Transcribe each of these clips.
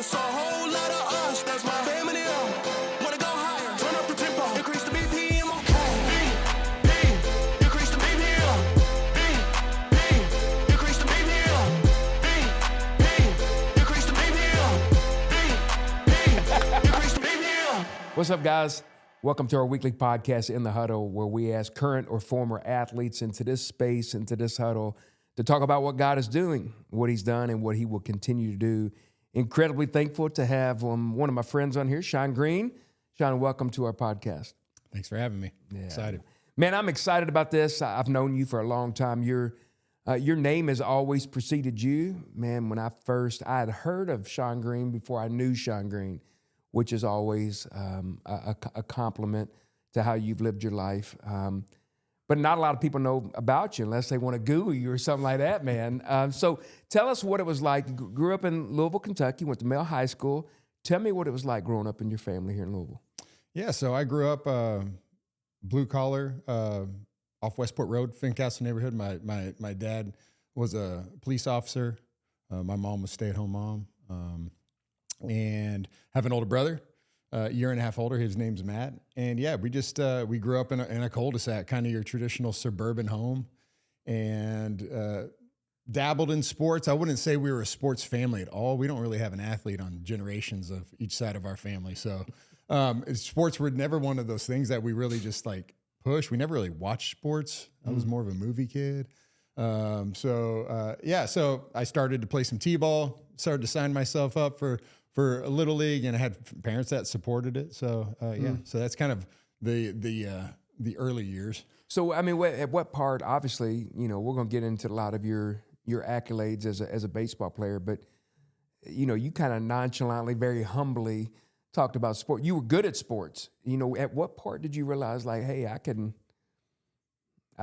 It's a whole lot of us, that's my family. Wanna go higher, turn up the tempo, increase the BPM, okay. Increase the BPM. Increase the BPM. Increase the BPM. Increase the BPM. What's up, guys? Welcome to our weekly podcast, In the Huddle, where we ask current or former athletes into this space, into this huddle, to talk about what God is doing, what he's done, and what he will continue to do. Incredibly thankful to have one of my friends on here, Sean Green. Sean, welcome to our podcast. Thanks for having me. Yeah. Excited. Man, I'm excited about this. I've known you for a long time. Your name has always preceded you. Man, when I had heard of Sean Green before I knew Sean Green, which is always a compliment to how you've lived your life. But not a lot of people know about you unless they want to Google you or something like that, man. So tell us what it was like. You grew up in Louisville, Kentucky, went to Male High School. Tell me what it was like growing up in your family here in Louisville. Yeah, so I grew up blue collar off Westport Road, Fincastle neighborhood. My dad was a police officer. My mom was a stay-at-home mom. And have an older brother, a year and a half older. His name's Matt. And yeah, we grew up in a cul-de-sac, kind of your traditional suburban home, and dabbled in sports. I wouldn't say we were a sports family at all. We don't really have an athlete on generations of each side of our family. So sports were never one of those things that we really just like push. We never really watched sports. I was more of a movie kid. So I started to play some t-ball, started to sign myself up for a little league, and I had parents that supported it. So so that's kind of the early years. So I mean, at what part? Obviously, you know, we're going to get into a lot of your accolades as a baseball player, but you know, you kind of nonchalantly, very humbly talked about sport. You were good at sports. You know, at what part did you realize, like, hey, I've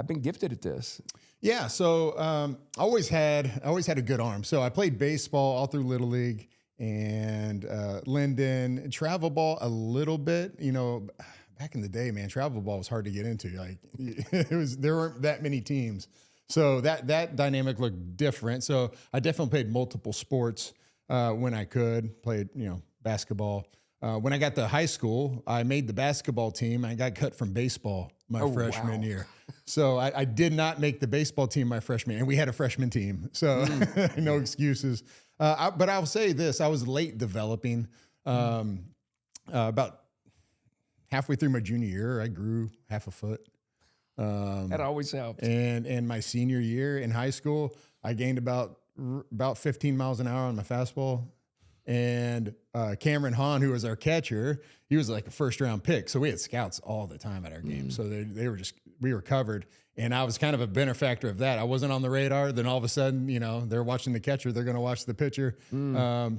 been gifted at this? Yeah. So I always had a good arm. So I played baseball all through Little League and Linden, travel ball a little bit. You know, back in the day, man, travel ball was hard to get into. Like there weren't that many teams. So that dynamic looked different. So I definitely played multiple sports when I could. Played, basketball. When I got to high school, I made the basketball team. I got cut from baseball my freshman year. So I did not make the baseball team my freshman year, and we had a freshman team. So no excuses. But I'll say this, I was late developing. About halfway through my junior year, I grew half a foot. That always helps. And my senior year in high school, I gained about 15 miles an hour on my fastball. And Cameron Hahn, who was our catcher, he was like a first-round pick. So we had scouts all the time at our game. So we were covered. And I was kind of a benefactor of that. I wasn't on the radar. Then all of a sudden, they're watching the catcher. They're going to watch the pitcher. I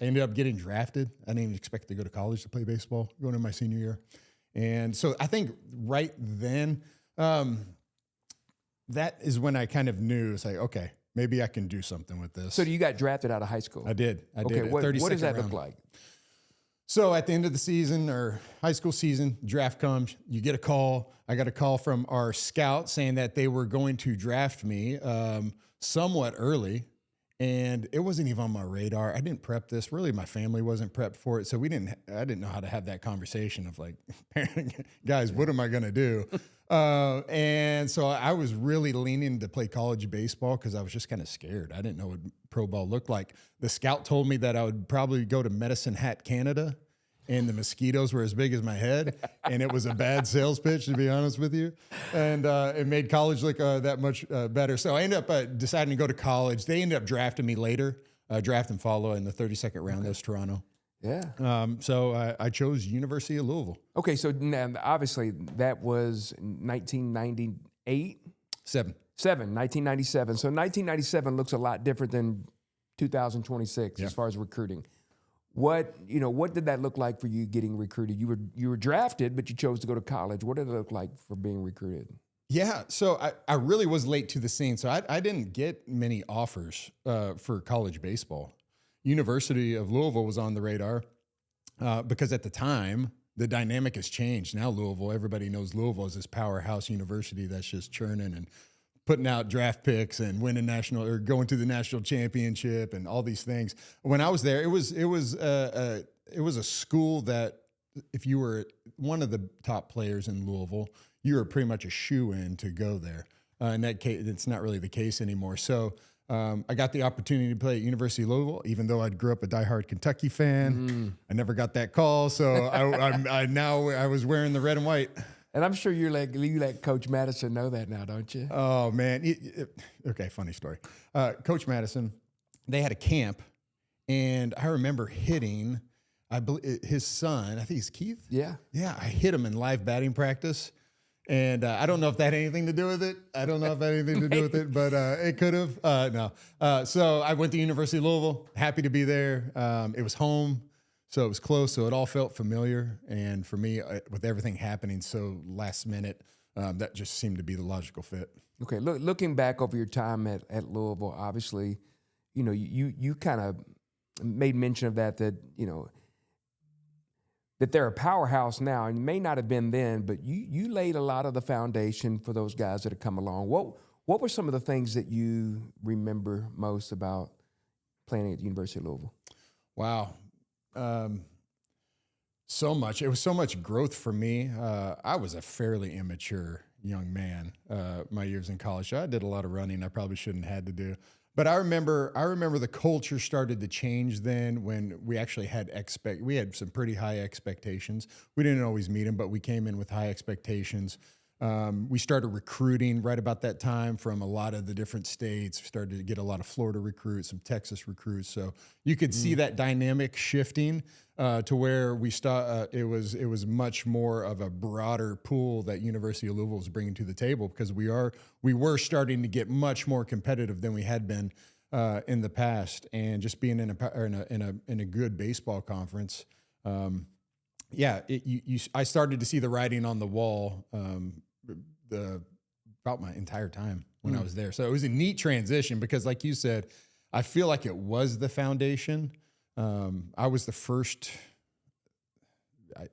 ended up getting drafted. I didn't even expect to go to college to play baseball going into my senior year. And so I think right then, that is when I kind of knew, it's like, okay, maybe I can do something with this. So you got drafted out of high school? I did. Okay, what does that look like? So at the end of the season or high school season, draft comes, you get a call. I got a call from our scout saying that they were going to draft me somewhat early, and it wasn't even on my radar. I didn't prep this. Really, my family wasn't prepped for it, so I didn't know how to have that conversation of like, guys, what am I going to do? And so I was really leaning to play college baseball because I was just kind of scared. I didn't know what pro ball looked like. The scout told me that I would probably go to Medicine Hat, Canada, and the mosquitoes were as big as my head, and it was a bad sales pitch, to be honest with you. And it made college look that much better. So I ended up deciding to go to college. They ended up drafting me later, draft and follow in the 32nd round. That was Toronto. Yeah. So I chose University of Louisville. Okay, so now, obviously that was 1998? 1997. So 1997 looks a lot different than 2026 as far as recruiting. What did that look like for you getting recruited? You were drafted, but you chose to go to college. What did it look like for being recruited? Yeah, so I really was late to the scene. So I didn't get many offers for college baseball. University of Louisville was on the radar because at the time, the dynamic has changed. Now Louisville, everybody knows Louisville is this powerhouse university that's just churning and putting out draft picks and winning national or going to the national championship and all these things. When I was there, it was a school that if you were one of the top players in Louisville, you were pretty much a shoo-in to go there. In that case, it's not really the case anymore. So I got the opportunity to play at University of Louisville, even though I grew up a diehard Kentucky fan. I never got that call, so I was wearing the red and white. And I'm sure you let Coach Madison know that now, don't you? Oh man! Okay, funny story. Coach Madison, they had a camp, and I remember hitting. I believe his son. I think he's Keith. Yeah. I hit him in live batting practice. And I don't know if that had anything to do with it. But it could have. No. So I went to University of Louisville. Happy to be there. It was home, so it was close. So it all felt familiar. And for me, with everything happening so last minute, that just seemed to be the logical fit. Okay. Looking back over your time at Louisville, obviously, you kind of made mention of that that they're a powerhouse now, and may not have been then, but you laid a lot of the foundation for those guys that have come along. What were some of the things that you remember most about playing at the University of Louisville? Wow. So much. It was so much growth for me. I was a fairly immature young man my years in college. So I did a lot of running I probably shouldn't have had to do. But I remember the culture started to change then when we actually we had some pretty high expectations. We didn't always meet them, but we came in with high expectations. We started recruiting right about that time from a lot of the different states. We started to get a lot of Florida recruits, some Texas recruits. So you could see that dynamic shifting to where it was much more of a broader pool that University of Louisville was bringing to the table, because we were starting to get much more competitive than we had been in the past, and just being in a good baseball conference. I started to see the writing on the wall about my entire time when I was there. So it was a neat transition because, like you said, I feel like it was the foundation. I was the first.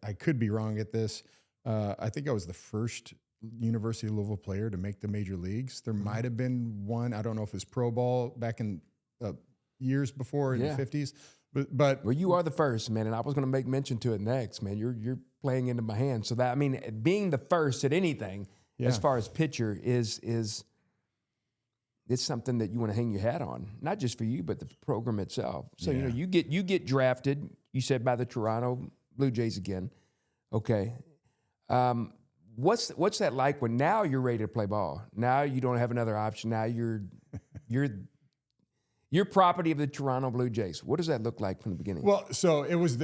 I could be wrong at this. I think I was the first University of Louisville player to make the major leagues. There might have been one. I don't know if it was pro ball back in years before in the 50s. But well, you are the first, man, and I was going to make mention to it next, man. You're playing into my hands, so that being the first at anything as far as pitcher is it's something that you want to hang your hat on, not just for you, but the program itself. So you get drafted. You said by the Toronto Blue Jays again, okay. What's that like when now you're ready to play ball? Now you don't have another option. Now you're property of the Toronto Blue Jays. What does that look like from the beginning? Well, so it was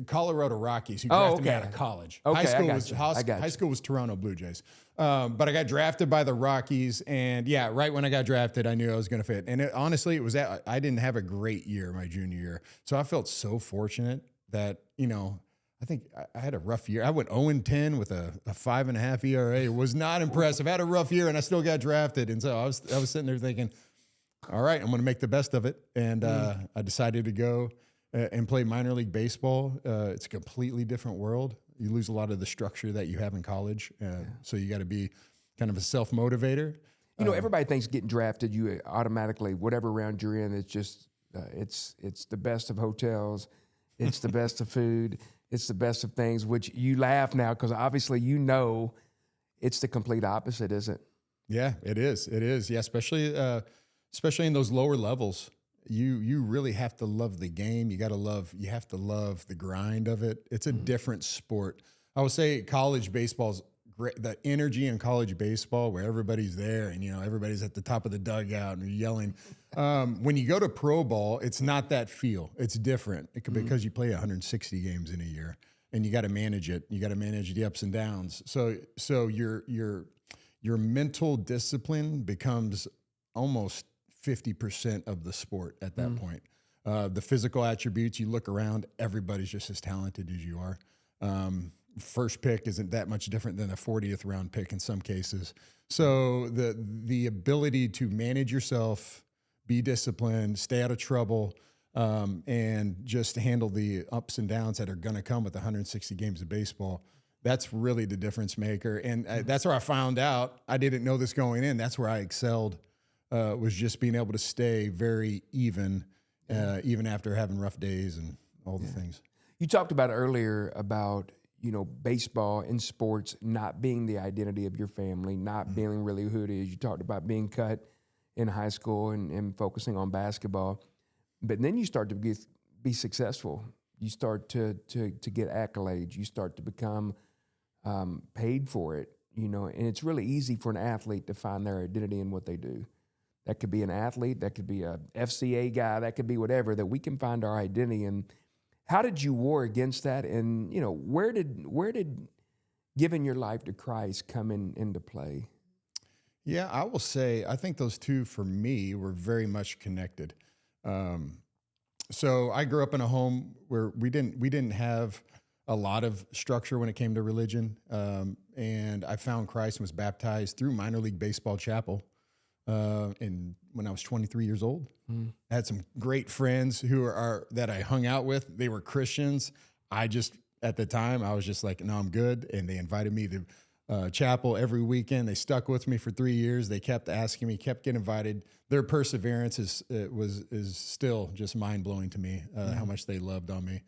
Colorado Rockies who drafted me out of college. Okay, High school was Toronto Blue Jays. But I got drafted by the Rockies, and right when I got drafted, I knew I was going to fit. And honestly, I didn't have a great year my junior year, so I felt so fortunate that I think I had a rough year. I went 0-10 with a 5.5 ERA. It was not impressive. I had a rough year, and I still got drafted. And so I was sitting there thinking, all right, I'm going to make the best of it. And I decided to go and play minor league baseball. It's a completely different world. You lose a lot of the structure that you have in college. So you got to be kind of a self-motivator. Everybody thinks getting drafted, you automatically, whatever round you're in, it's just, it's the best of hotels. It's the best of food. It's the best of things, which you laugh now because obviously it's the complete opposite, isn't it? Yeah, it is. It is. Yeah, especially in those lower levels. You really have to love the game. You have to love the grind of it. It's a different sport. I would say college baseball's great. The energy in college baseball where everybody's there and everybody's at the top of the dugout and yelling. When you go to pro ball, it's not that feel. It's different because you play 160 games in a year and you got to manage it. You got to manage the ups and downs. So your mental discipline becomes almost 50% of the sport at that point. The physical attributes, you look around, everybody's just as talented as you are. First pick isn't that much different than a 40th round pick in some cases. So the ability to manage yourself, be disciplined, stay out of trouble, and just handle the ups and downs that are going to come with 160 games of baseball. that's really the difference maker. And that's where I found out, I didn't know this going in. That's where I excelled, was just being able to stay very even after having rough days and all the things. You talked about earlier about, baseball and sports not being the identity of your family, not being really who it is. You talked about being cut in high school and focusing on basketball. But then you start to be successful. You start to get accolades. You start to become paid for it, and it's really easy for an athlete to find their identity in what they do. That could be an athlete, that could be a FCA guy, that could be whatever, that we can find our identity in. How did you war against that? And, where did giving your life to Christ come into play? Yeah, I will say, I think those two for me were very much connected. So I grew up in a home where we didn't have a lot of structure when it came to religion. And I found Christ and was baptized through minor league baseball chapel. When I was 23 years old. I had some great friends that I hung out with. They were Christians. At the time, I was just like, no, I'm good. And they invited me to chapel every weekend. They stuck with me for 3 years. They kept asking me, kept getting invited. Their perseverance is still just mind blowing to me, how much they loved on me.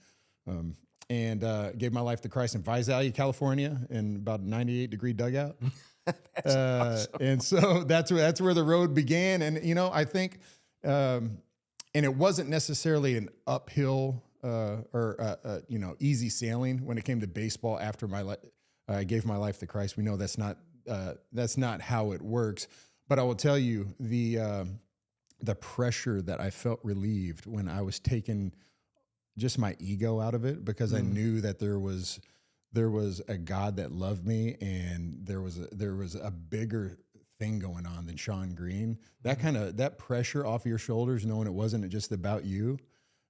And gave my life to Christ in Visalia, California, in about a 98-degree dugout. Awesome. And so that's where the road began. And, I think, and it wasn't necessarily an uphill or easy sailing when it came to baseball after I gave my life to Christ. We know that's not how it works. But I will tell you, the pressure that I felt relieved when I was taking just my ego out of it, because I knew that there was a God that loved me, and there was a bigger thing going on than Sean Green. That pressure off your shoulders, knowing it wasn't just about you.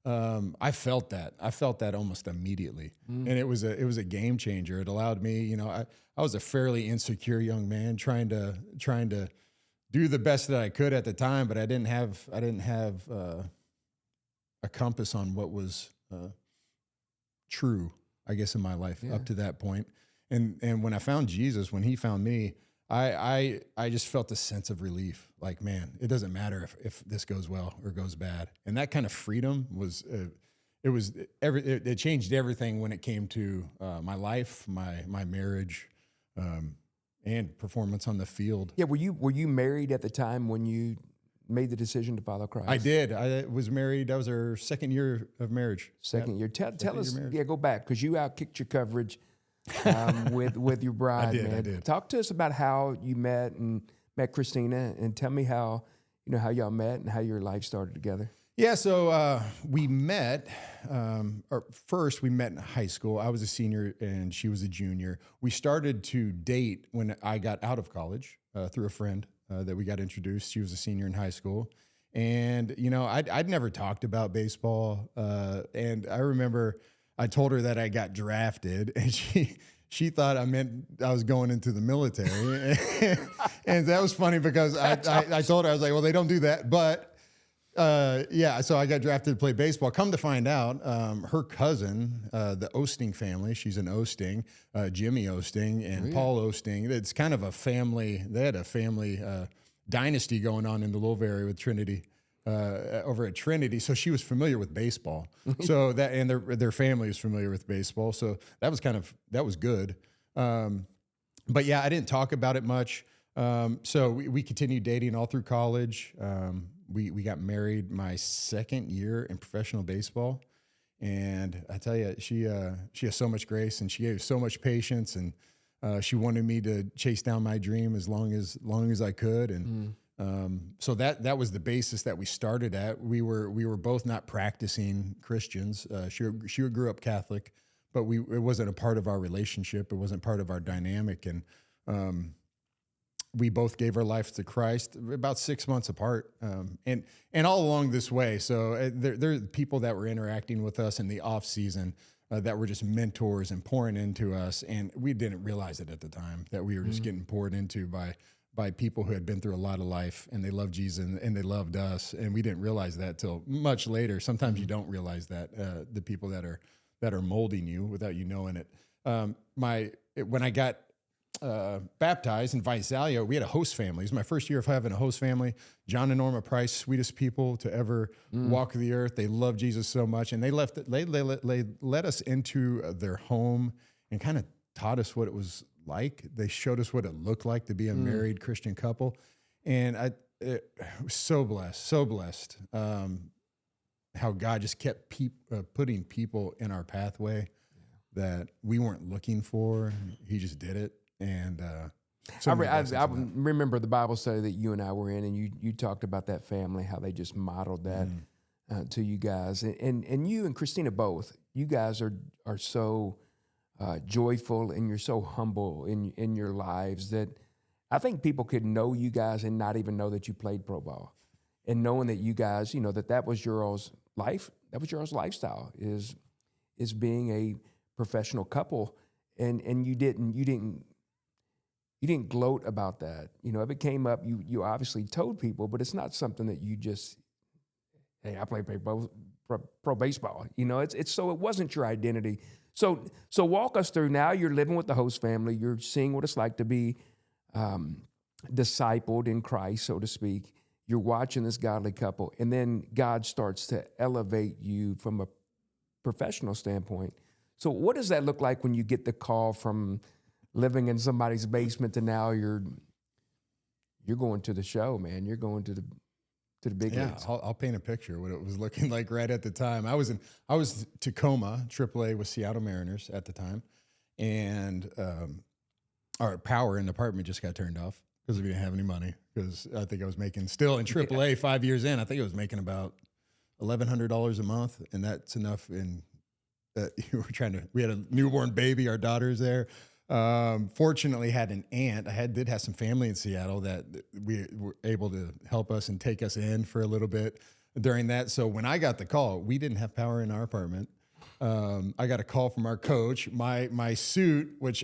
I felt that. I felt that almost immediately, and it was a game changer. It allowed me, I was a fairly insecure young man trying to do the best that I could at the time, but I didn't have a compass on what was true, I guess, in my life up to that point. And when I found Jesus, when he found me, I just felt a sense of relief. Like, man, it doesn't matter if this goes well or goes bad. And that kind of freedom it changed everything when it came to my life, my marriage, and performance on the field. Yeah, were you married at the time when you made the decision to follow Christ? I did. I was married. That was our second year of marriage. Second year. Tell us. Yeah, go back, because you outkicked your coverage with your bride. I did. Talk to us about how you met Christina, and tell me how y'all met and how your life started together. Yeah, so we met. First, we met in high school. I was a senior and she was a junior. We started to date when I got out of college through a friend. That we got introduced. She was a senior in high school. And, I'd never talked about baseball. And I remember I told her that I got drafted, and she thought I meant I was going into the military. And that was funny because I told her, I was like, well, they don't do that. But so I got drafted to play baseball. Come to find out, her cousin, the Osting family, she's an Osting, Jimmy Osting and Paul Osting. It's kind of a family. They had a family dynasty going on in the Louisville area with Trinity, over at Trinity. So she was familiar with baseball. So and their family was familiar with baseball. So that was good. But yeah, I didn't talk about it much. So we continued dating all through college. We got married my second year in professional baseball, and I tell you, she has so much grace, and she gave so much patience, and she wanted me to chase down my dream as long as I could, and so that was the basis that we started at. We were both not practicing Christians. She grew up Catholic, but it wasn't a part of our relationship. It wasn't part of our dynamic, and we both gave our life to Christ about 6 months apart, and all along this way. So there are people that were interacting with us in the off season that were just mentors and pouring into us, and we didn't realize it at the time that we were just getting poured into by people who had been through a lot of life, and they loved Jesus and they loved us, and we didn't realize that till much later. Sometimes you don't realize that the people that are molding you without you knowing it. When I got baptized in Visalia, we had a host family. It was my first year of having a host family. John and Norma Price, sweetest people to ever walk the earth. They love Jesus so much, and they let us into their home and kind of taught us what it was like. They showed us what it looked like to be a married Christian couple, and I was so blessed. How God just kept putting people in our pathway that we weren't looking for. He just did it. And I remember the Bible study that you and I were in, and you talked about that family, how they just modeled that to you guys. And you and Christina both, you guys are so joyful, and you're so humble in your lives that I think people could know you guys and not even know that you played pro ball. And knowing that you guys, that was your all's life, that was your all's lifestyle, is being a professional couple, and you didn't gloat about that. If it came up, you obviously told people, but it's not something that you just, hey, I play pro baseball. It's so it wasn't your identity. So walk us through. Now you're living with the host family. You're seeing what it's like to be discipled in Christ, so to speak. You're watching this godly couple, and then God starts to elevate you from a professional standpoint. So what does that look like when you get the call from living in somebody's basement to now you're going to the show, man? You're going to the big leagues. I'll paint a picture of what it was looking like right at the time. I was Tacoma, AAA with Seattle Mariners at the time, and our power in the apartment just got turned off because we didn't have any money. Because I think I was making, still in AAA 5 years in, I think I was making about $1,100 a month, and that's enough. In we had a newborn baby, our daughter's there. Fortunately, had an aunt. Did have some family in Seattle that we were able to help us and take us in for a little bit during that. So when I got the call, we didn't have power in our apartment. I got a call from our coach. My suit, which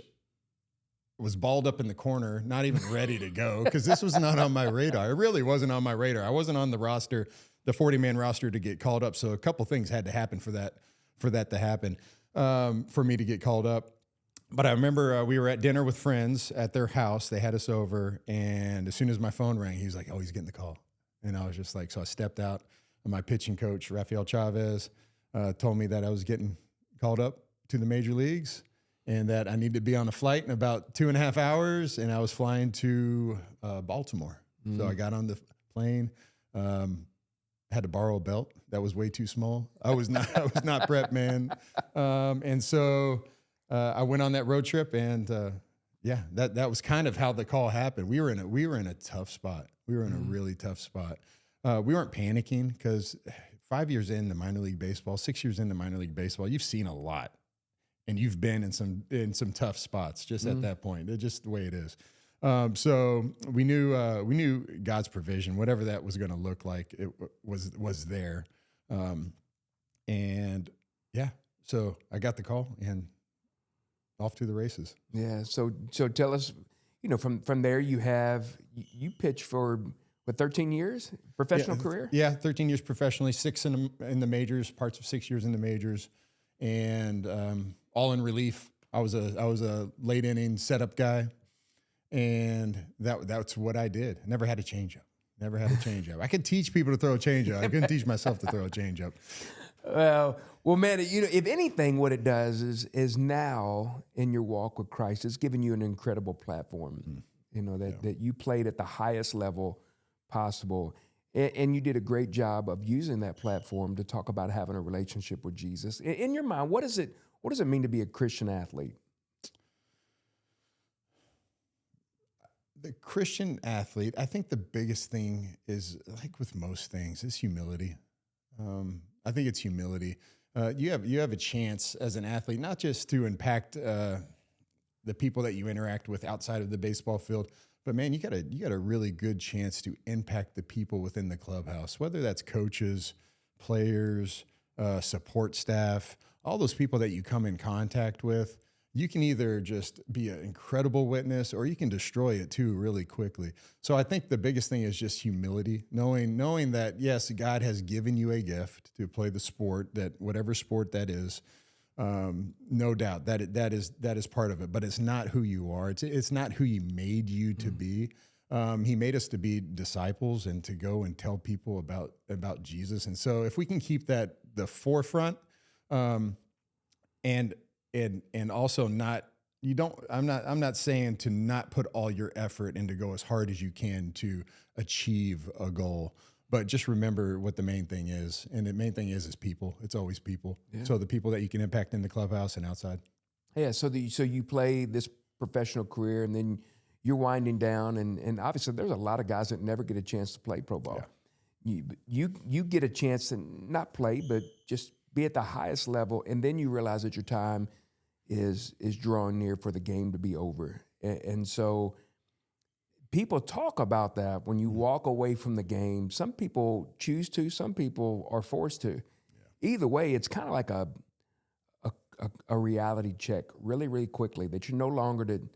was balled up in the corner, not even ready to go, because this was not on my radar. It really wasn't on my radar. I wasn't on the roster, the 40-man roster, to get called up. So a couple things had to happen for that to happen, for me to get called up. But I remember we were at dinner with friends at their house. They had us over, and as soon as my phone rang, he was like, "Oh, he's getting the call." And I was just like, so I stepped out, and my pitching coach, Rafael Chavez, told me that I was getting called up to the major leagues, and that I needed to be on a flight in about 2.5 hours, and I was flying to Baltimore. So I got on the plane, had to borrow a belt that was way too small. I was not prepped, man. And so I went on that road trip, and that was kind of how the call happened. We were in a tough spot. We were in a really tough spot. We weren't panicking because 5 years into minor league baseball, 6 years into minor league baseball, you've seen a lot. And you've been in some tough spots just at that point. It's just the way it is. So we knew God's provision, whatever that was going to look like, it was there. And yeah, so I got the call and off to the races. Yeah. So tell us, from there you pitched for 13 years professional career? Yeah, 13 years professionally, 6 in the majors, parts of 6 years in the majors, and all in relief. I was a late inning setup guy, and that's what I did. Never had a changeup. I could teach people to throw a changeup. I couldn't teach myself to throw a changeup. Well, man, if anything, what it does is now in your walk with Christ, it's given you an incredible platform. That you played at the highest level possible, and you did a great job of using that platform to talk about having a relationship with Jesus. In your mind, what does it mean to be a Christian athlete? The Christian athlete, I think the biggest thing is, like with most things, is humility. I think it's humility. You have a chance as an athlete, not just to impact the people that you interact with outside of the baseball field, but man, you got a really good chance to impact the people within the clubhouse, whether that's coaches, players, support staff, all those people that you come in contact with. You can either just be an incredible witness, or you can destroy it too really quickly. So I think the biggest thing is just humility, knowing that, yes, God has given you a gift to play the sport, that whatever sport that is, No doubt that is part of it, but it's not who you are. It's not who He made you to be. He made us to be disciples and to go and tell people about Jesus. And so if we can keep that the forefront, and also not, I'm not saying to not put all your effort and to go as hard as you can to achieve a goal, but just remember what the main thing is. And the main thing is people. It's always people. Yeah. So the people that you can impact in the clubhouse and outside. Yeah. So you play this professional career, and then you're winding down, and obviously there's a lot of guys that never get a chance to play pro ball. Yeah. You get a chance to not play, but just be at the highest level, and then you realize that your time is drawing near for the game to be over. And so people talk about that when you walk away from the game. Some people choose to, some people are forced to. Yeah. Either way, it's kind of like a reality check really, really quickly that you're no longer going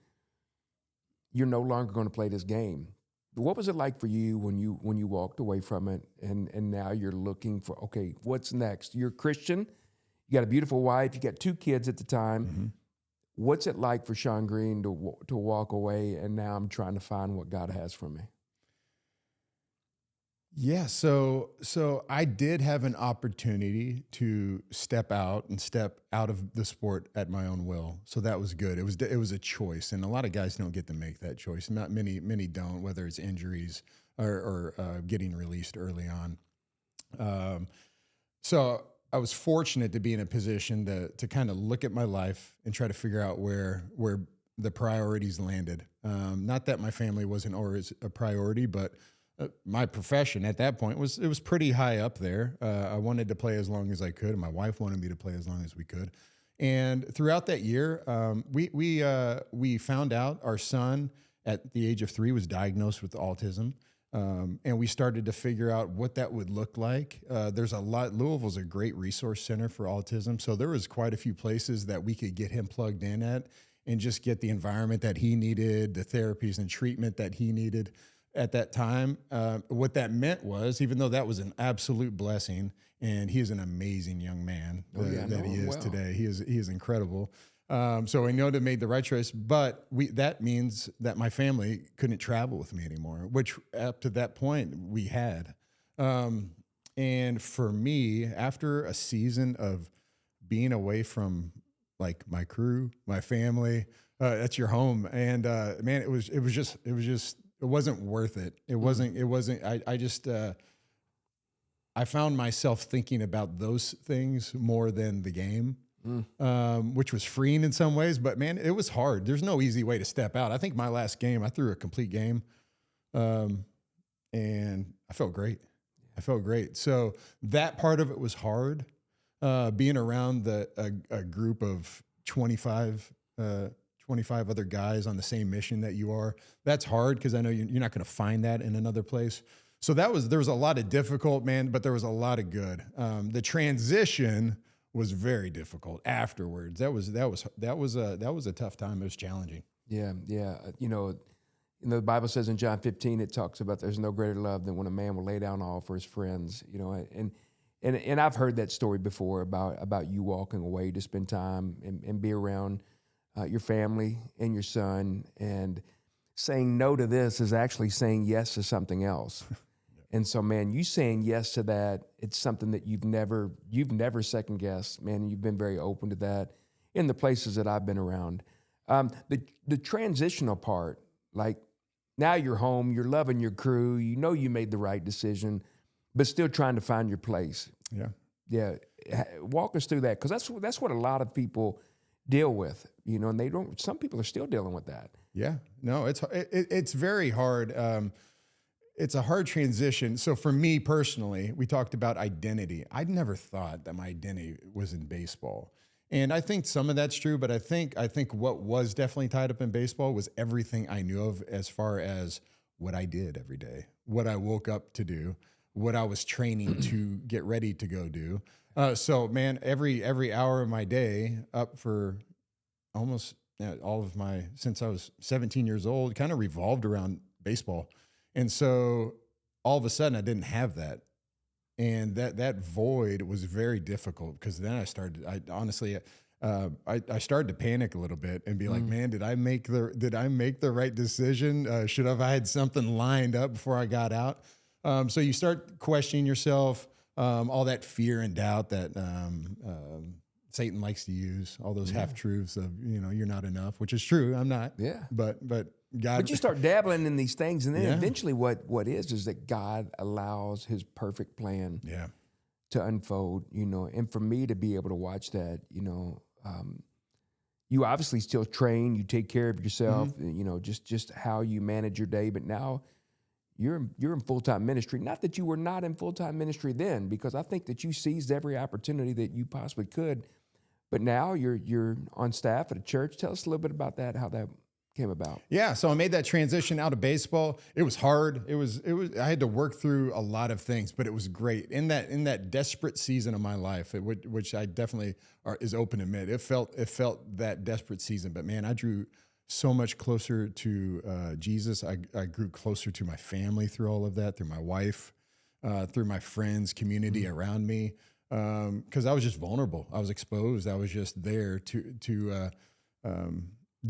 to play this game. What was it like for you when you walked away from it, and now you're looking for, okay, what's next? You're a Christian, you got a beautiful wife, you got 2 kids at the time. Mm-hmm. What's it like for Sean Green to walk away, and now I'm trying to find what God has for me? Yeah, so I did have an opportunity to step out of the sport at my own will. So that was good. It was a choice, and a lot of guys don't get to make that choice. Not many don't, whether it's injuries or getting released early on. So I was fortunate to be in a position to kind of look at my life and try to figure out where the priorities landed. Not that my family wasn't always a priority, but my profession at that point was pretty high up there. I wanted to play as long as I could, and my wife wanted me to play as long as we could. And throughout that year, we found out our son at the age of 3 was diagnosed with autism, and we started to figure out what that would look like. There's a lot. Louisville's a great resource center for autism, so there was quite a few places that we could get him plugged in at and just get the environment that he needed, the therapies and treatment that he needed. At that time, what that meant was, even though that was an absolute blessing, and he is an amazing young man that he is today. He is incredible. So I know that made the right choice, but that means that my family couldn't travel with me anymore, which up to that point we had. And for me, after a season of being away from like my crew, my family, that's your home, and man, it wasn't worth it. It wasn't, I found myself thinking about those things more than the game, which was freeing in some ways, but man, it was hard. There's no easy way to step out. I think my last game, I threw a complete game, and I felt great. So that part of it was hard, being around a group of 25 other guys on the same mission that you are. That's hard because I know you're not going to find that in another place. So there was a lot of difficult, man, but there was a lot of good. The transition was very difficult afterwards. That was a tough time. It was challenging. Yeah. You know, the Bible says in John 15, it talks about there's no greater love than when a man will lay down all for his friends. You know, and I've heard that story before about you walking away to spend time and be around your family and your son, and saying no to this is actually saying yes to something else. And so, man, you saying yes to that, it's something that you've never second guessed, man. And you've been very open to that in the places that I've been around. The transitional part, like now you're home, you're loving your crew, you know you made the right decision, but still trying to find your place. Yeah. Walk us through that, because that's what a lot of people deal with, you know, and they don't. Some people are still dealing with that. Yeah, no, it's very hard. It's a hard transition. So for me personally, we talked about identity. I'd never thought that my identity was in baseball, and I think some of that's true. But I think what was definitely tied up in baseball was everything I knew of as far as what I did every day, what I woke up to do, what I was training to get ready to go do. So man, every hour of my day up for almost all of since I was 17 years old, kind of revolved around baseball. And so all of a sudden I didn't have that. And that void was very difficult, because then I I started to panic a little bit and be like, man, did I make the right decision? Should have I had something lined up before I got out? So you start questioning yourself, all that fear and doubt that Satan likes to use, all those half truths of, you're not enough, which is true. I'm not. Yeah. But God. But you start dabbling in these things, and then Yeah. eventually what is that God allows his perfect plan Yeah. to unfold, and for me to be able to watch that, you obviously still train, you take care of yourself, just how you manage your day, but now you're in full-time ministry. Not that you were not in full-time ministry then, because I think that you seized every opportunity that you possibly could, but now you're on staff at a church. Tell us a little bit about that, how that came about. Yeah, so I made that transition out of baseball. It was hard. It was. I had to work through a lot of things, but it was great in that desperate season of my life, which I definitely is open to admit. It felt that desperate season, but man, I drew so much closer to Jesus. I grew closer to my family through all of that, through my wife, through my friends, community around me, because I was just vulnerable. I was exposed. I was just there to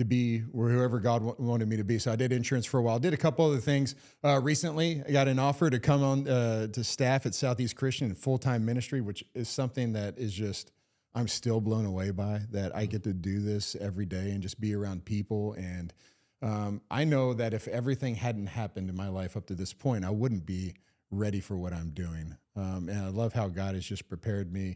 be wherever God wanted me to be. So I did insurance for a while, did a couple other things. Recently, I got an offer to come on to staff at Southeast Christian in full-time ministry, which is something that is just, I'm still blown away by, that I get to do this every day and just be around people. And I know that if everything hadn't happened in my life up to this point, I wouldn't be ready for what I'm doing. And I love how God has just prepared me,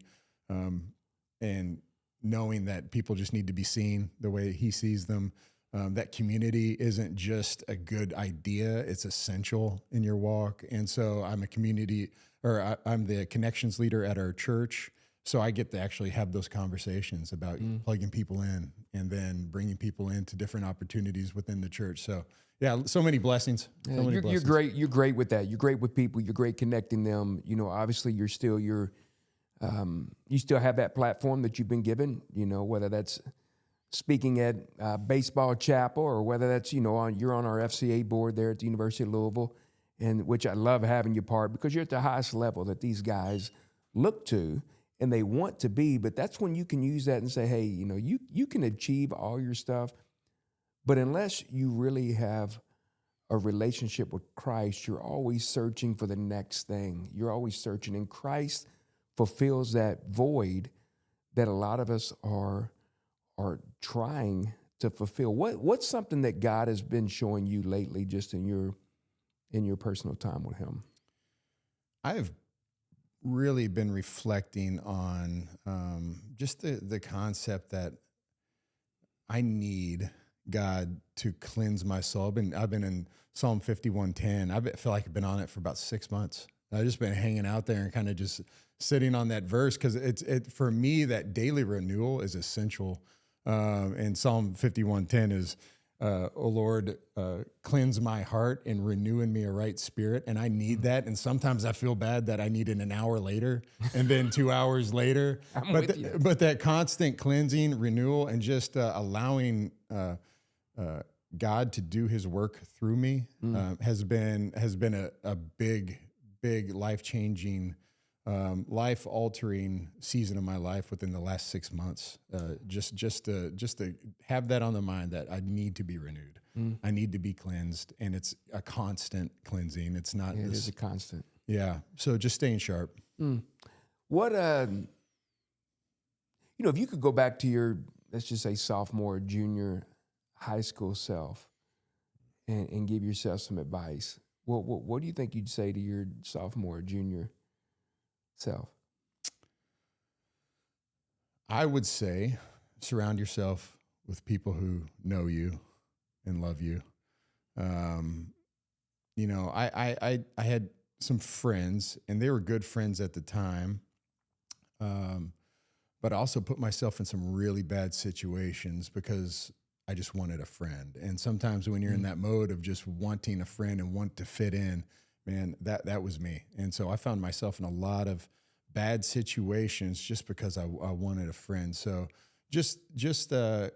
and knowing that people just need to be seen the way he sees them. That community isn't just a good idea, it's essential in your walk. And so I'm I'm the connections leader at our church. So I get to actually have those conversations about plugging people in and then bringing people into different opportunities within the church. So yeah, so many blessings. Yeah, you're great. You're great with that. You're great with people. You're great connecting them. Obviously you still have that platform that you've been given, whether that's speaking at baseball chapel or whether that's, you're on our FCA board there at the University of Louisville, and which I love having you part, because you're at the highest level that these guys look to and they want to be. But that's when you can use that and say, hey, you can achieve all your stuff, but unless you really have a relationship with Christ, you're always searching for the next thing. You're always searching, and Christ fulfills that void that a lot of us are trying to fulfill. What's something that God has been showing you lately, just in your personal time with him? I've really been reflecting on just the concept that I need God to cleanse my soul. I've been in Psalm 51:10. I feel like I've been on it for about 6 months. I've just been hanging out there and kind of just sitting on that verse, because for me, that daily renewal is essential. And Psalm 51:10 is, "O Lord, cleanse my heart and renew in me a right spirit." And I need that. And sometimes I feel bad that I need it an hour later and then 2 hours later. But that constant cleansing, renewal, and just allowing God to do his work through me has been a big life-changing, life-altering season of my life within the last 6 months. Just to have that on the mind, that I need to be renewed. I need to be cleansed, and it's a constant cleansing. It's not. It is a constant. Yeah. So just staying sharp. What if you could go back to your, let's just say, sophomore, junior high school self, and give yourself some advice, what do you think you'd say to your sophomore or junior self? I would say surround yourself with people who know you and love you. I had some friends, and they were good friends at the time, but I also put myself in some really bad situations because I just wanted a friend. And sometimes when you're in that mode of just wanting a friend and want to fit in, man, that was me. And so I found myself in a lot of bad situations just because I wanted a friend. So just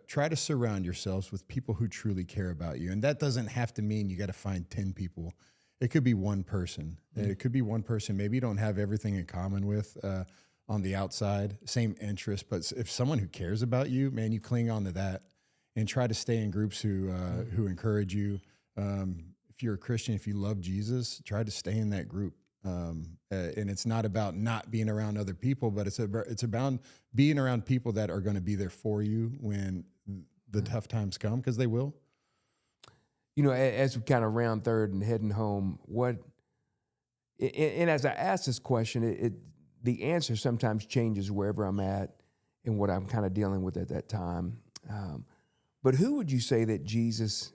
try to surround yourselves with people who truly care about you. And that doesn't have to mean you got to find 10 people. It could be one person. It could be one person maybe you don't have everything in common with, on the outside, same interest. But if someone who cares about you, man, you cling on to that and try to stay in groups who encourage you. If you're a Christian, if you love Jesus, try to stay in that group. And it's not about not being around other people, but it's about being around people that are going to be there for you when the tough times come, because they will. You know, as we kind of round third and heading home, and as I ask this question, the answer sometimes changes wherever I'm at and what I'm kind of dealing with at that time. But who would you say that Jesus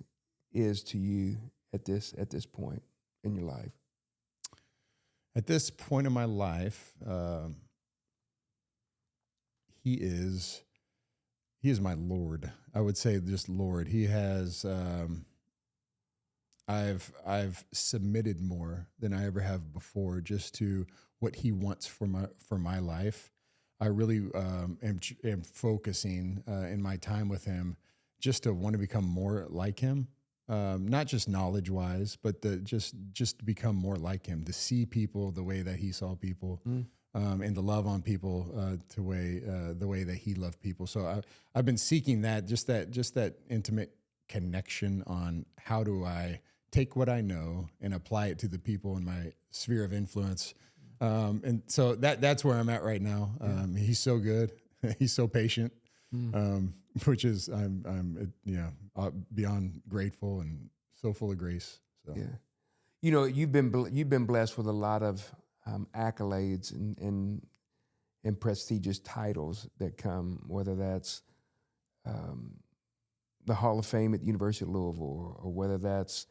is to you at this point in your life? At this point in my life, he is my Lord. I would say just Lord. He has. I've submitted more than I ever have before, just to what he wants for my life. I really am focusing in my time with him just to want to become more like him, not just knowledge wise, but just to become more like him, to see people the way that he saw people, and to love on people the way that he loved people. So I've been seeking just that intimate connection on how do I take what I know and apply it to the people in my sphere of influence. And so that's where I'm at right now. He's so good. He's so patient, which is, I'm beyond grateful and so full of grace. So. Yeah. You know, you've been blessed with a lot of accolades and prestigious titles that come, whether that's the Hall of Fame at the University of Louisville, or whether that's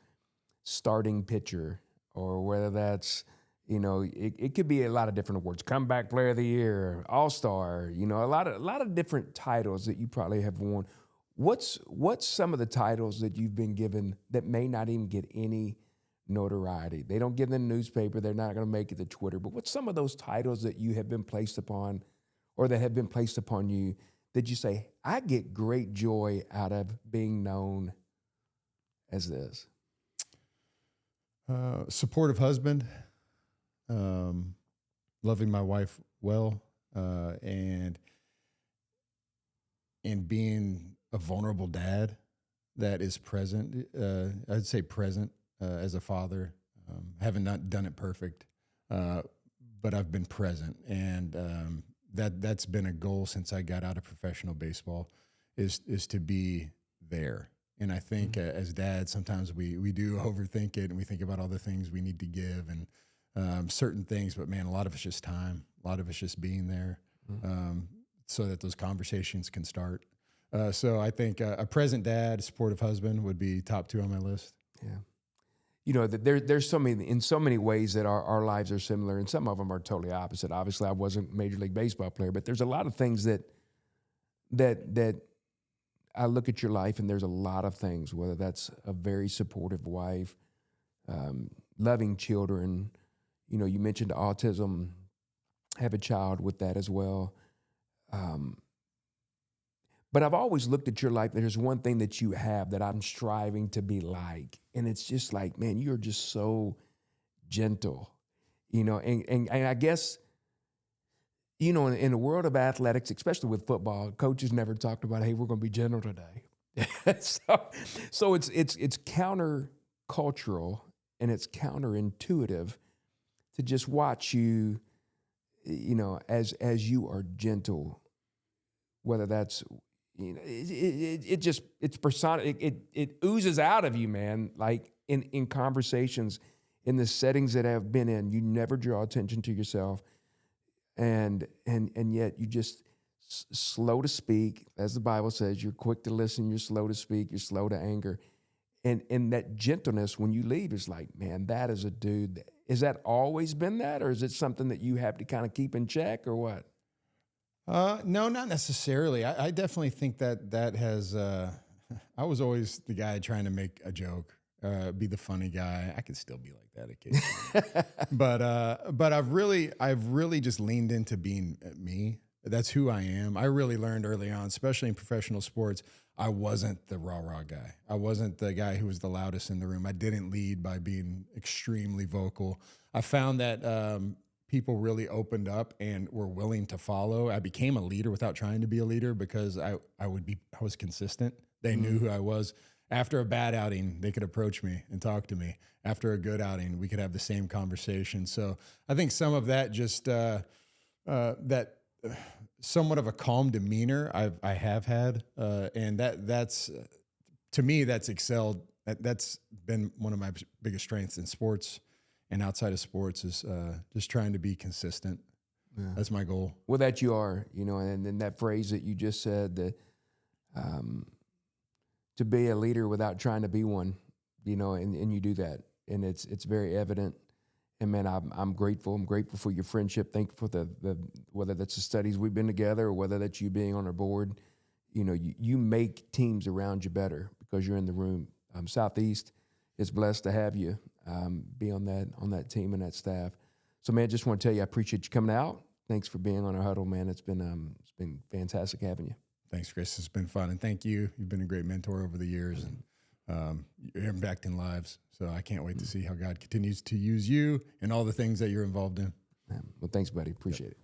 starting pitcher, or whether that's, you know, it could be a lot of different awards, comeback player of the year, all-star, you know, a lot of different titles that you probably have won. What's some of the titles that you've been given that may not even get any notoriety? They don't get in the newspaper, they're not going to make it to Twitter, but what's some of those titles that you have been placed upon, or that have been placed upon you, that you say, I get great joy out of being known as this? Supportive husband, loving my wife well, and being a vulnerable dad that is present. I'd say present as a father. Haven't not done it perfect, but I've been present, and that's been a goal since I got out of professional baseball, is to be there. And I think as dads, sometimes we do overthink it, and we think about all the things we need to give and certain things. But man, a lot of it's just time. A lot of it's just being there, so that those conversations can start. So I think a present dad, a supportive husband would be top 2 on my list. Yeah. You know, there's in so many ways that our lives are similar, and some of them are totally opposite. Obviously, I wasn't a Major League Baseball player, but there's a lot of things that I look at your life, and there's a lot of things, whether that's a very supportive wife, loving children. You know, you mentioned autism, have a child with that as well. But I've always looked at your life, there's one thing that you have that I'm striving to be like. And it's just like, man, you're just so gentle, you know, and I guess, you know, in the world of athletics, especially with football, coaches never talked about, hey, we're going to be gentle today. so it's counter-cultural, and it's counterintuitive to just watch you, you know, as you are gentle, whether that's, you know, it oozes out of you, man. Like in conversations, in the settings that I've been in, you never draw attention to yourself. And yet you just slow to speak, as the Bible says. You're quick to listen, you're slow to speak, you're slow to anger, and that gentleness when you leave is like, man, that is a dude. Is that always been that, or is it something that you have to kind of keep in check, or what? No, not necessarily. I definitely think that has. I was always the guy trying to make a joke, be the funny guy. I could still be like that occasionally, but I've really just leaned into being me. That's who I am. I really learned early on, especially in professional sports, I wasn't the rah-rah guy. I wasn't the guy who was the loudest in the room. I didn't lead by being extremely vocal. I found that people really opened up and were willing to follow. I became a leader without trying to be a leader because I was consistent. They knew who I was. After a bad outing, they could approach me and talk to me. After a good outing, we could have the same conversation. So I think some of that just that somewhat of a calm demeanor I have had, and that's to me that's excelled. That's been one of my biggest strengths in sports and outside of sports is just trying to be consistent. Yeah. That's my goal. Well, that you are, and then that phrase that you just said that to be a leader without trying to be one, and you do that, and it's very evident. And man, I'm grateful. I'm grateful for your friendship. Thankful for the whether that's the studies we've been together or whether that's you being on our board. You make teams around you better because you're in the room. Southeast is blessed to have you be on that team and that staff. So man, just want to tell you I appreciate you coming out. Thanks for being on our huddle, man. It's been fantastic having you. Thanks, Chris. It's been fun, and thank you. You've been a great mentor over the years, and you're impacting lives. So I can't wait to see how God continues to use you and all the things that you're involved in. Well, thanks, buddy. Appreciate it.